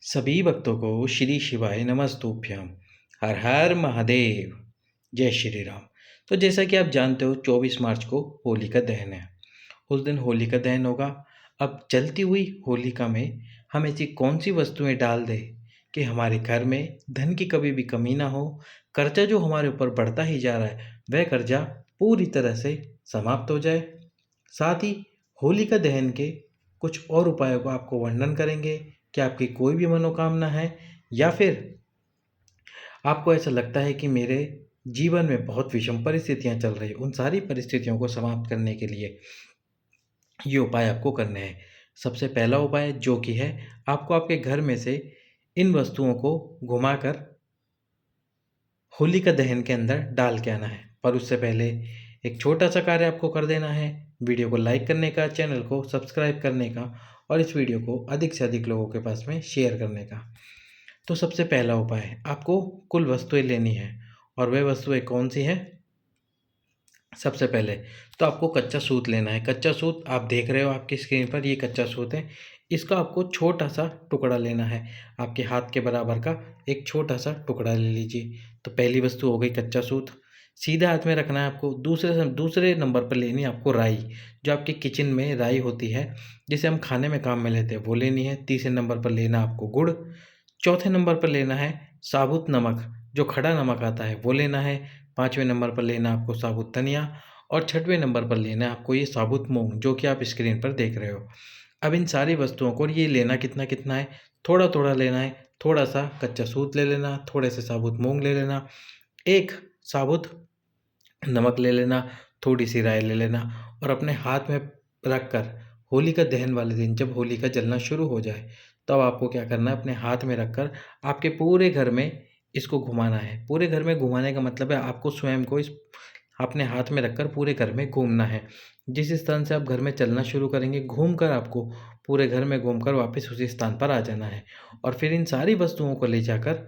सभी भक्तों को श्री शिवाय नमस्तुभ्यम। हर हर महादेव। जय श्री राम। तो जैसा कि आप जानते हो 24 मार्च को होलिका दहन है। उस दिन होलिका दहन होगा। अब जलती हुई होलिका में हम ऐसी कौन सी वस्तुएं डाल दें कि हमारे घर में धन की कभी भी कमी ना हो। कर्जा जो हमारे ऊपर बढ़ता ही जा रहा है वह कर्जा पूरी तरह से समाप्त हो जाए। साथ ही होलिका दहन के कुछ और उपायों को आपको वर्णन करेंगे कि आपकी कोई भी मनोकामना है या फिर आपको ऐसा लगता है कि मेरे जीवन में बहुत विषम परिस्थितियां चल रही, उन सारी परिस्थितियों को समाप्त करने के लिए ये उपाय आपको करने हैं। सबसे पहला उपाय जो कि है, आपको आपके घर में से इन वस्तुओं को घुमाकर होलिका दहन के अंदर डाल के आना है। पर उससे पहले एक छोटा सा कार्य आपको कर देना है। वीडियो को लाइक करने का, चैनल को सब्सक्राइब करने का और इस वीडियो को अधिक से अधिक लोगों के पास में शेयर करने का। तो सबसे पहला उपाय है, आपको कुल वस्तुएं लेनी है। और वह वस्तुएं कौन सी हैं? सबसे पहले तो आपको कच्चा सूत लेना है। कच्चा सूत आप देख रहे हो आपकी स्क्रीन पर, ये कच्चा सूत है। इसका आपको छोटा सा टुकड़ा लेना है। आपके हाथ के बराबर का एक छोटा सा टुकड़ा ले लीजिए। तो पहली वस्तु हो गई कच्चा सूत। सीधे हाथ में रखना है आपको। दूसरे नंबर पर लेनी है आपको राई। जो आपके किचन में राई होती है, जिसे हम खाने में काम में लेते हैं, वो लेनी है। तीसरे नंबर पर लेना आपको गुड़। चौथे नंबर पर लेना है साबुत नमक, जो खड़ा नमक आता है वो लेना है। पाँचवें नंबर पर लेना आपको साबुत धनिया। और छठवें नंबर पर लेना है आपको ये साबुत मूंग, जो कि आप स्क्रीन पर देख रहे हो। अब इन सारी वस्तुओं को ये लेना कितना कितना है, थोड़ा थोड़ा लेना है। थोड़ा सा कच्चा सूत ले लेना, थोड़े से साबुत मूंग ले लेना, एक साबुत नमक ले लेना, थोड़ी सी राई ले लेना। और अपने हाथ में रख कर होलिका दहन वाले दिन जब होलिका जलना शुरू हो जाए, तब आपको क्या करना है, अपने हाथ में रख कर आपके पूरे घर में इसको घुमाना है। पूरे घर में घुमाने का मतलब है आपको स्वयं को इस अपने हाथ में रखकर पूरे घर में घूमना है। जिस स्थान से आप घर में चलना शुरू करेंगे, घूमकर आपको पूरे घर में घूमकर वापस उसी स्थान पर आ जाना है। और फिर इन सारी वस्तुओं को ले जाकर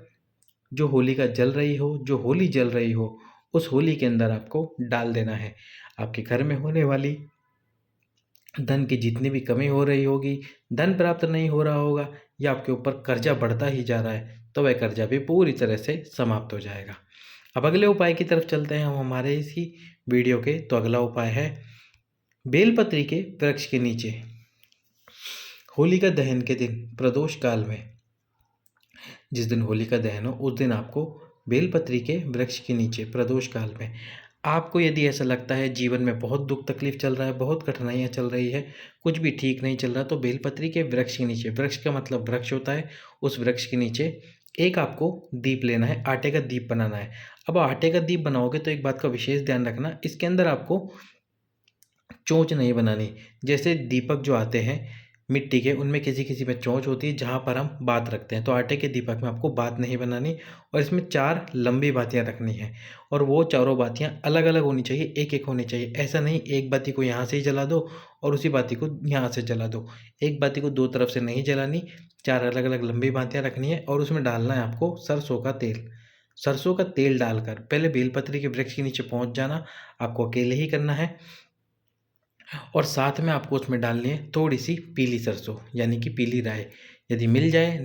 जो होलिका जल रही हो, जो होली जल रही हो, उस होली के अंदर आपको डाल देना है। आपके घर में होने वाली धन की जितनी भी कमी हो रही होगी, धन प्राप्त नहीं हो रहा होगा या आपके ऊपर कर्जा बढ़ता ही जा रहा है, तो वह कर्जा भी पूरी तरह से समाप्त हो जाएगा। अब अगले उपाय की तरफ चलते हैं हम हमारे इसी वीडियो के। तो अगला उपाय है बेलपत्री के वृक्ष के नीचे होलिका दहन के दिन प्रदोष काल में, जिस दिन होलिका दहन हो उस दिन आपको बेलपत्री के वृक्ष के नीचे प्रदोष काल में, आपको यदि ऐसा लगता है जीवन में बहुत दुख तकलीफ चल रहा है, बहुत कठिनाइयाँ चल रही है, कुछ भी ठीक नहीं चल रहा, तो बेलपत्री के वृक्ष के नीचे, वृक्ष का मतलब वृक्ष होता है, उस वृक्ष के नीचे एक आपको दीप लेना है। आटे का दीप बनाना है। अब आटे का दीप बनाओगे तो एक बात का विशेष ध्यान रखना, इसके अंदर आपको चोंच नहीं बनानी। जैसे दीपक जो आते हैं मिट्टी के, उनमें किसी किसी में चोंच होती है जहाँ पर हम बात रखते हैं। तो आटे के दीपक में आपको बात नहीं बनानी और इसमें 4 लंबी बातियाँ रखनी है। और वो चारों बातियाँ अलग अलग होनी चाहिए, एक एक होनी चाहिए। ऐसा नहीं एक बाती को यहाँ से ही जला दो और उसी बाती को यहाँ से जला दो। एक बाती को 2 तरफ से नहीं जलानी, 4 अलग अलग लंबी बातियाँ रखनी है। और उसमें डालना है आपको सरसों का तेल। सरसों का तेल डालकर पहले बेलपत्री के वृक्ष के नीचे पहुँच जाना, आपको अकेले ही करना है। और साथ में आपको उसमें डालनी है थोड़ी सी पीली सरसों, यानी कि पीली राई। यदि मिल जाए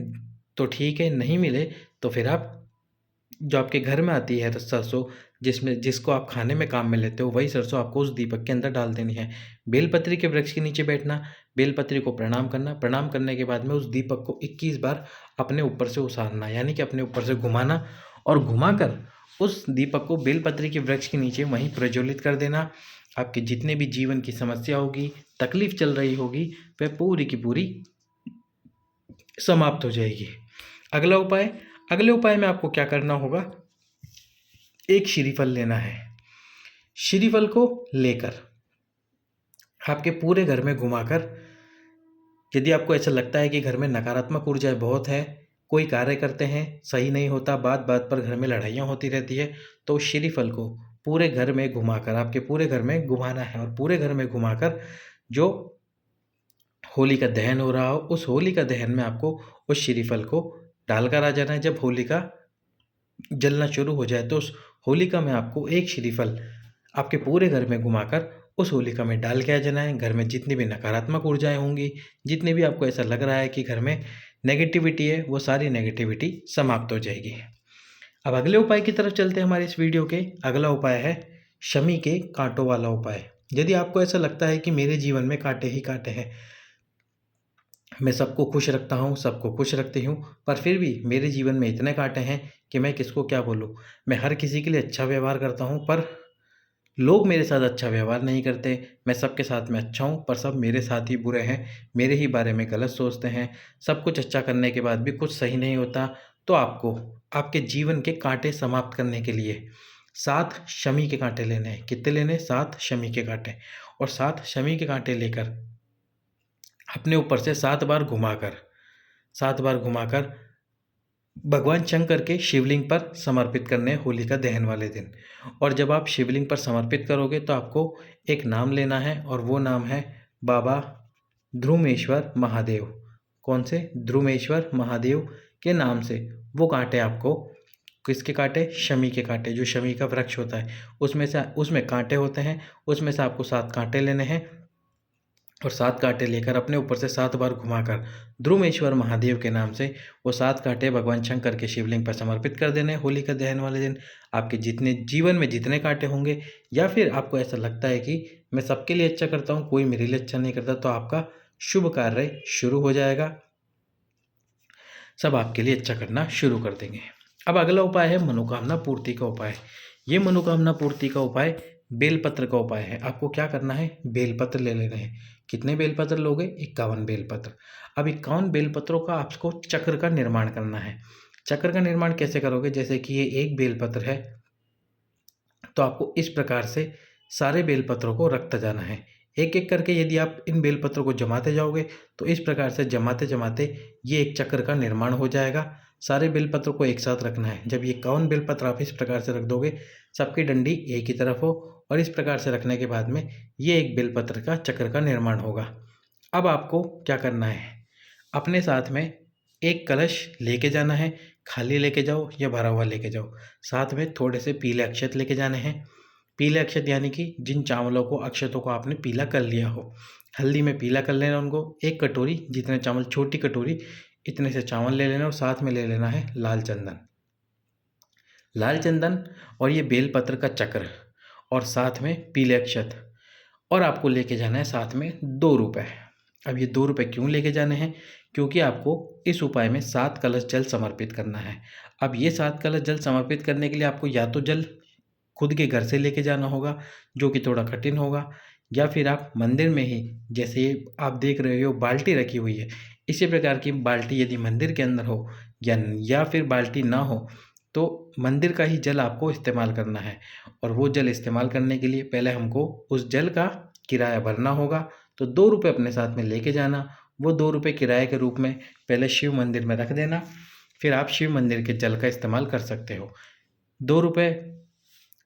तो ठीक है, नहीं मिले तो फिर आप जो आपके घर में आती है सरसों, जिसको आप खाने में काम में लेते हो, वही सरसों आपको उस दीपक के अंदर डाल देनी है। बेलपत्री के वृक्ष के नीचे बैठना, बेलपत्री को प्रणाम करना, प्रणाम करने के बाद में उस दीपक को 21 बार अपने ऊपर से उसारना, यानी कि अपने ऊपर से घुमाना। और घुमाकर उस दीपक को बेलपत्री के वृक्ष के नीचे वहीं प्रज्वलित कर देना। आपके जितने भी जीवन की समस्या होगी, तकलीफ चल रही होगी, वह पूरी की पूरी समाप्त हो जाएगी। अगला उपाय, अगले उपाय में आपको क्या करना होगा, एक श्रीफल लेना है। श्रीफल को लेकर आपके पूरे घर में घुमाकर, यदि आपको ऐसा लगता है कि घर में नकारात्मक ऊर्जाएं बहुत है, कोई कार्य करते हैं सही नहीं होता, बात बात पर घर में लड़ाइयाँ होती रहती है, तो श्रीफल को पूरे घर में घुमाकर, आपके पूरे घर में घुमाना है। और पूरे घर में घुमाकर जो होलिका दहन हो रहा हो, उस होलिका दहन में आपको उस श्रीफल को डालकर आ जाना है। जब होलिका जलना शुरू हो जाए तो उस होलिका में आपको एक श्रीफल आपके पूरे घर में घुमाकर उस होलिका में डाल के आ जाना है। घर में जितनी भी नकारात्मक ऊर्जाएं होंगी, जितनी भी आपको ऐसा लग रहा है कि घर में नेगेटिविटी है वो सारी नेगेटिविटी समाप्त हो जाएगी। अब अगले उपाय की तरफ चलते हैं हमारे इस वीडियो के। अगला उपाय है शमी के कांटों वाला उपाय। यदि आपको ऐसा लगता है कि मेरे जीवन में कांटे ही कांटे हैं, मैं सबको खुश रखता हूँ, सबको खुश रखती हूँ, पर फिर भी मेरे जीवन में इतने कांटे हैं कि मैं किसको क्या बोलूँ। मैं हर किसी के लिए अच्छा व्यवहार करता हूँ, पर लोग मेरे साथ अच्छा व्यवहार नहीं करते। मैं सबके साथ में अच्छा हूँ, पर सब मेरे साथ ही बुरे हैं, मेरे ही बारे में गलत सोचते हैं। सब कुछ अच्छा करने के बाद भी कुछ सही नहीं होता। तो आपको आपके जीवन के कांटे समाप्त करने के लिए 7 शमी के कांटे लेने हैं। कितने लेने? 7 शमी के कांटे। और 7 शमी के कांटे लेकर अपने ऊपर से 7 बार घुमाकर भगवान शंकर के शिवलिंग पर समर्पित करने हैं होलिका दहन वाले दिन। और जब आप शिवलिंग पर समर्पित करोगे तो आपको एक नाम लेना है, और वो नाम है बाबा ध्रुमेश्वर महादेव। कौन से? ध्रुमेश्वर महादेव के नाम से वो कांटे आपको, किसके कांटे? शमी के कांटे। जो शमी का वृक्ष होता है उसमें कांटे होते हैं, उसमें से आपको 7 कांटे लेने हैं, और 7 कांटे लेकर अपने ऊपर से 7 बार घुमाकर ध्रुमेश्वर महादेव के नाम से वो 7 कांटे भगवान शंकर के शिवलिंग पर समर्पित कर देने होलिका दहन वाले दिन। आपके जितने जीवन में जितने कांटे होंगे, या फिर आपको ऐसा लगता है कि मैं सबके लिए अच्छा करता हूँ, कोई मेरे लिए अच्छा नहीं करता, तो आपका शुभ कार्य शुरू हो जाएगा। सब आपके लिए अच्छा करना शुरू कर देंगे। अब अगला उपाय है मनोकामना पूर्ति का उपाय। ये मनोकामना पूर्ति का उपाय बेलपत्र का उपाय है। आपको क्या करना है? बेलपत्र ले लेने हैं। कितने बेलपत्र लोगे? 51 बेलपत्र। अब 51 बेलपत्रों का आपको चक्र का निर्माण करना है। चक्र का निर्माण कैसे करोगे? जैसे कि ये एक बेलपत्र है, तो आपको इस प्रकार से सारे बेलपत्रों को रखता जाना है। एक एक करके यदि आप इन बेलपत्रों को जमाते जाओगे तो इस प्रकार से जमाते जमाते ये एक चक्र का निर्माण हो जाएगा। सारे बेलपत्रों को एक साथ रखना है। जब ये 51 बेलपत्र आप इस प्रकार से रख दोगे, सबकी डंडी एक ही तरफ हो, और इस प्रकार से रखने के बाद में ये एक बेलपत्र का चक्र का निर्माण होगा। अब आपको क्या करना है? अपने साथ में एक कलश लेके जाना है। खाली लेके जाओ या भरा हुआ लेके जाओ। साथ में थोड़े से पीले अक्षत लेके जाने हैं। पीले अक्षत यानी कि जिन चावलों को, अक्षतों को आपने पीला कर लिया हो, हल्दी में पीला कर लेना उनको। एक कटोरी जितने चावल, छोटी कटोरी इतने से चावल ले लेना, और साथ में ले लेना है लाल चंदन। लाल चंदन और ये बेलपत्र का चक्र, और साथ में पीले अक्षत, और आपको लेके जाना है साथ में 2 रुपए। अब ये 2 रुपए क्यों लेके जाने हैं? क्योंकि आपको इस उपाय में 7 कलश जल समर्पित करना है। अब ये 7 कलश जल समर्पित करने के लिए आपको या तो जल खुद के घर से लेके जाना होगा, जो कि थोड़ा कठिन होगा, या फिर आप मंदिर में ही, जैसे आप देख रहे हो बाल्टी रखी हुई है, इसी प्रकार की बाल्टी यदि मंदिर के अंदर हो, या फिर बाल्टी ना हो, तो मंदिर का ही जल आपको इस्तेमाल करना है। और वो जल इस्तेमाल करने के लिए पहले हमको उस जल का किराया भरना होगा। तो 2 रुपए अपने साथ में लेके जाना। वो 2 रुपए किराए के रूप में पहले शिव मंदिर में रख देना, फिर आप शिव मंदिर के जल का इस्तेमाल कर सकते हो। 2 रुपए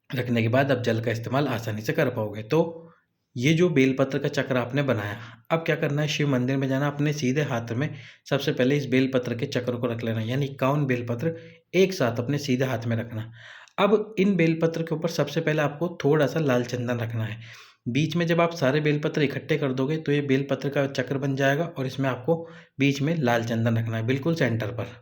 रखने के बाद आप जल का इस्तेमाल आसानी से कर पाओगे। तो ये जो बेलपत्र का चक्र आपने बनाया, अब क्या करना है? शिव मंदिर में जाना, अपने सीधे हाथ में सबसे पहले इस बेलपत्र के चक्र को रख लेना, यानी 51 बेलपत्र एक साथ अपने सीधे हाथ में रखना। अब इन बेलपत्र के ऊपर सबसे पहले आपको थोड़ा सा लाल चंदन रखना है। बीच में जब आप सारे बेलपत्र इकट्ठे कर दोगे तो ये बेलपत्र का चक्र बन जाएगा, और इसमें आपको बीच में लाल चंदन रखना है, बिल्कुल सेंटर पर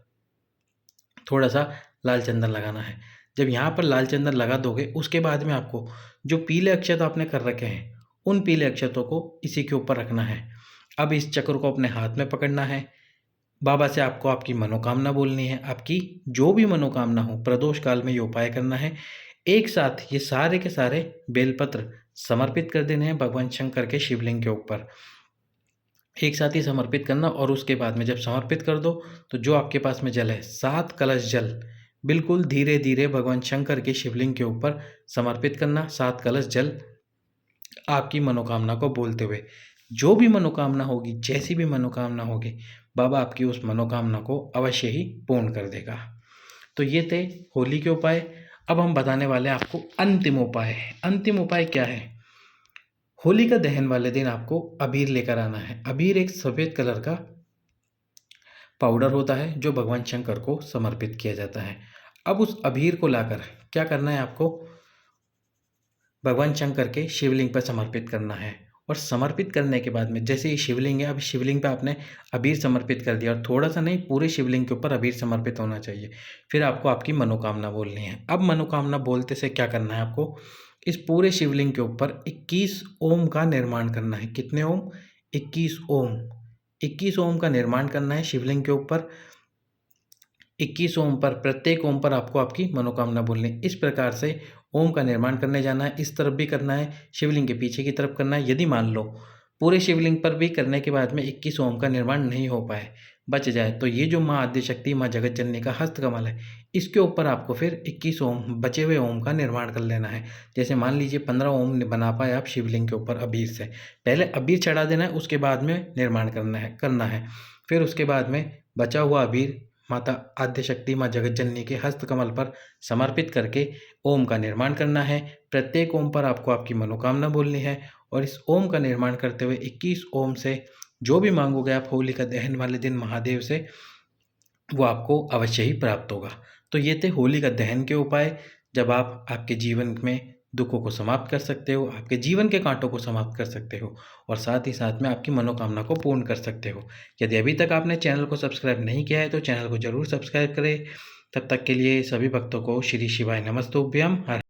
थोड़ा सा लाल चंदन लगाना है। जब यहाँ पर लाल चंदन लगा दोगे, उसके बाद में आपको जो पीले अक्षत आपने कर रखे हैं, उन पीले अक्षतों को इसी के ऊपर रखना है। अब इस चक्र को अपने हाथ में पकड़ना है। बाबा से आपको आपकी मनोकामना बोलनी है। आपकी जो भी मनोकामना हो, प्रदोष काल में ये उपाय करना है। एक साथ ये सारे के सारे बेलपत्र समर्पित कर देने हैं भगवान शंकर के शिवलिंग के ऊपर। एक साथ ही समर्पित करना, और उसके बाद में जब समर्पित कर दो तो जो आपके पास में जल है, 7 कलश जल बिल्कुल धीरे धीरे भगवान शंकर के शिवलिंग के ऊपर समर्पित करना। 7 कलश जल आपकी मनोकामना को बोलते हुए, जो भी मनोकामना होगी, जैसी भी मनोकामना होगी, बाबा आपकी उस मनोकामना को अवश्य ही पूर्ण कर देगा। तो ये थे होली के उपाय। अब हम बताने वाले हैं आपको अंतिम उपाय। अंतिम उपाय क्या है? होलिका दहन वाले दिन आपको अबीर लेकर आना है। अबीर एक सफ़ेद कलर का पाउडर होता है जो भगवान शंकर को समर्पित किया जाता है। अब उस अबीर को लाकर क्या करना है? आपको भगवान शंकर के शिवलिंग पर समर्पित करना है। और समर्पित करने के बाद में जैसे ये शिवलिंग है, अब शिवलिंग पे आपने अबीर समर्पित कर दिया और थोड़ा-सा नहीं, पूरे शिवलिंग के ऊपर अबीर समर्पित होना चाहिए। फिर आपको आपकी मनोकामना बोलनी है। अब मनोकामना बोलते से क्या करना है आपको, इस पूरे शिवलिंग के ऊपर 21 ओम का निर्माण करना है। कितने ओम? 21 ओम। 21 ओम का निर्माण करना है शिवलिंग के ऊपर। 21 ओम पर, प्रत्येक ओम पर आपको आपकी मनोकामना बोलनी है। इस प्रकार से ओम का निर्माण करने जाना है। इस तरफ भी करना है, शिवलिंग के पीछे की तरफ करना है। यदि मान लो पूरे शिवलिंग पर भी करने के बाद में 21 ओम का निर्माण नहीं हो पाए, बच जाए, तो ये जो माँ आद्यशक्ति, माँ जगत जननी का हस्तकमल है, इसके ऊपर आपको फिर 21 ओम, बचे हुए ओम का निर्माण कर लेना है। जैसे मान लीजिए 15 ओम बना पाए आप शिवलिंग के ऊपर अबीर से, पहले अबीर चढ़ा देना है, उसके बाद में निर्माण करना है। फिर उसके बाद में बचा हुआ अबीर माता आद्यशक्ति, माँ जगत जननी के हस्तकमल पर समर्पित करके ओम का निर्माण करना है। प्रत्येक ओम पर आपको आपकी मनोकामना बोलनी है और इस ओम का निर्माण करते हुए 21 ओम से जो भी मांगोगे आप होलिका दहन वाले दिन महादेव से, वो आपको अवश्य ही प्राप्त होगा। तो ये थे होलिका दहन के उपाय, जब आप आपके जीवन में दुखों को समाप्त कर सकते हो, आपके जीवन के कांटों को समाप्त कर सकते हो और साथ ही साथ में आपकी मनोकामना को पूर्ण कर सकते हो। यदि अभी तक आपने चैनल को सब्सक्राइब नहीं किया है तो चैनल को ज़रूर सब्सक्राइब करें। तब तक के लिए सभी भक्तों को श्री शिवाय नमस्तुभ्यम। हर